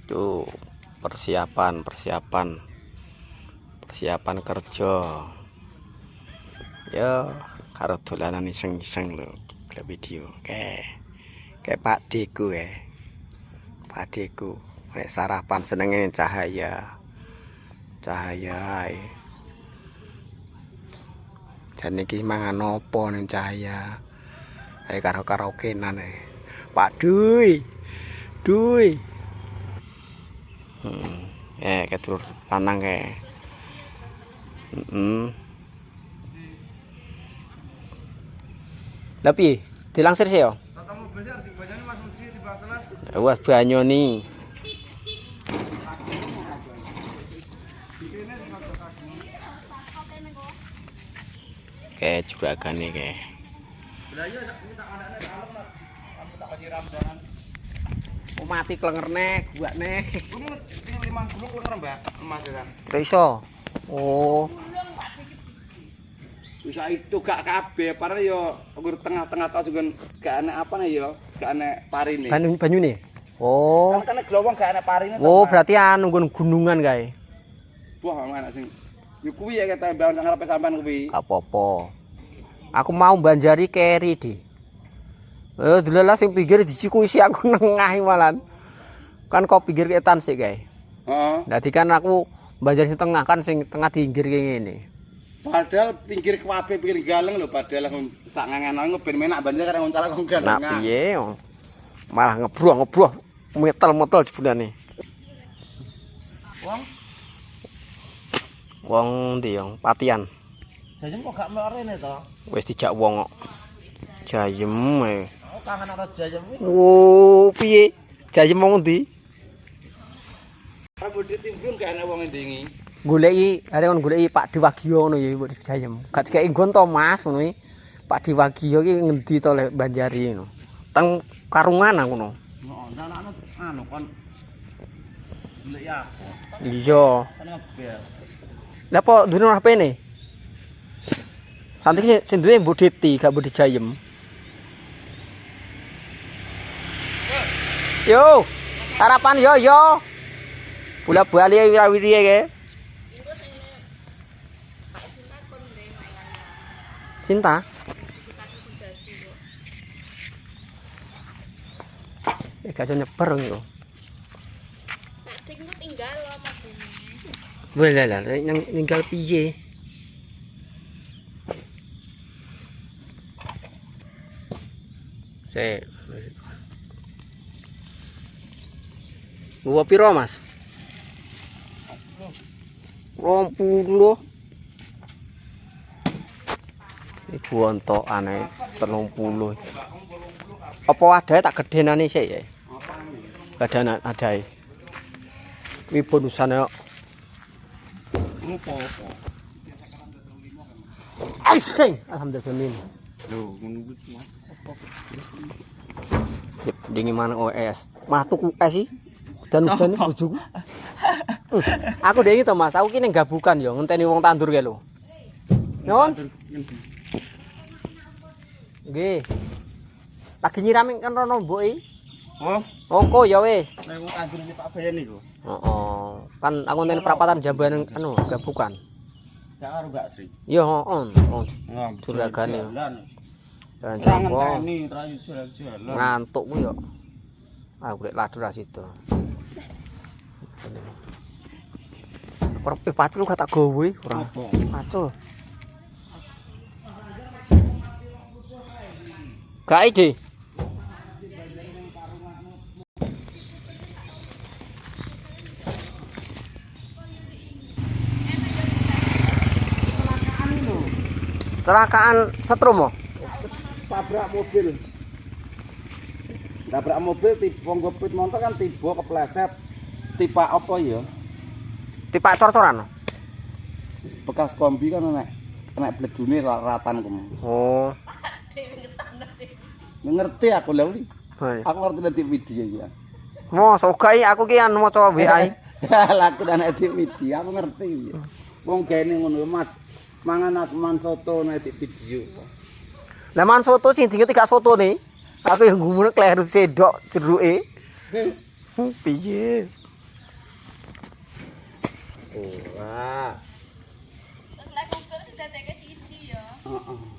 Tuh persiapan kerja. Ya karo dolanan iseng-iseng lho video. Kayak Pak Deku ya. Pak Deku nek sarapan senenge cahaya. Jan iki mangan opo ning cahaya. Kayak karo karaokenan e. Pak Dui. Ketur lanang kayak. Lah piye? Dilangsir sih yo. Wah banyu nih. Kayak juragan nih kayak. Oh mati klengerne, guakne. 50 klenger, Mbak. Emas kan. Iso. Oh. Bisa itu gak kabeh, padahal yo nggur tengah-tengah tau juga gak enek apa nih yo, gak enek parine. Banyune. Oh. Kan glowong gak enek parine. Oh, berarti anu gunungan kae. Wah, enak sing. Yo kuwi ya kata bangun nang arepe sampean kuwi. Apa-apa. Aku mau banjari keri di. Delalah sing pinggir dicikuisi aku nengah malan. Kan kok pinggir ketan sik kae. Heeh. Dadi kan aku banjari sing tengah kan sing tengah diinggir kayak ngene. Padahal pinggir kabeh pinggir galeng lho, padahal tak ngangen ben menak banjir karena ngoncal kok galeng. Nah piye? Malah ngebroh metel jebulane. Wong ndi yo? Patian. Jajem kok gak melok rene to? Wis dijak wong kok. Jajem e. Oh, kangen ora jajem iki. Oh, piye? Jajem wong ndi? Ora bodhe timbun gak enek wong ndingi. Goleki, arek kon goleki Pak Diwagio ngono ya mbok dijajem. Gak dikeki nggon to Mas ngono iki. Pak Diwagio iki ngendi to lek Banjari ngono. Teng Karungan aku ngono. Heeh, anakane anu kon goleki apa? Iya. Kan ngebel. Lah apa duwe HP-ne? Santik sing duwe mbok diti, gak mbok dijajem. Yo, sarapan yo. Bola-bali wira-wiri ke. Cinta. Gak iso nyebar yo. Pak Dik ku tinggal loh Mas ini. Boleh lah, ninggal piye? Gua piro, Mas? 20. Iku ontokane 30. Apa adae tak gedenane sik ya? Gedenan adae. Kuwi bonusane kok. Apa-apa. Alhamdulillah. Lho, ngono kuwi Mas. Dingin mana OS. Mah tuku es sih. Dan bojoku. Aku ndek iki to Mas, aku ki ning gabukan ya ngenteni wong tandur kae lho. Nyon. Nggih. Lagi nyirami kan rono mboke. Oh, Monggo ya wis. nek wong tandur iki Pak Bayan niku. Heeh. Kan aku ngenteni perapatan jamban anu gabukan. Gak karo Mbak Sri. Ya heeh. Juragane. Jangan Jalan ini terayu jalan-jalan. ngantuk ku yo. Aku lek ladur asido. Perpe pacul kata gowe ora. Pacul. Gak ide. Kecelakaan setrum oh? Tabrak mobil. Tabrak mobil tiba ngopit motor kan tiba kepleset. Tiba apa ya? Tipak cor-coran. Bekas kombi kan enek bledune ratan kum. Oh. Ngerti aku lho. Baik. Aku ngerti nanti video ya. Mo sogai aku ki anu maca WA. Lah aku dan nanti video aku ngerti. Wong gene ngono Mas. Mangan aku man soto nanti video. Lah man soto sing dinget gak soto nih. Aku yang ngumune kleru sedok jeruke. Piye? Ora. Terus nek Google didadekke siji ya. Heeh.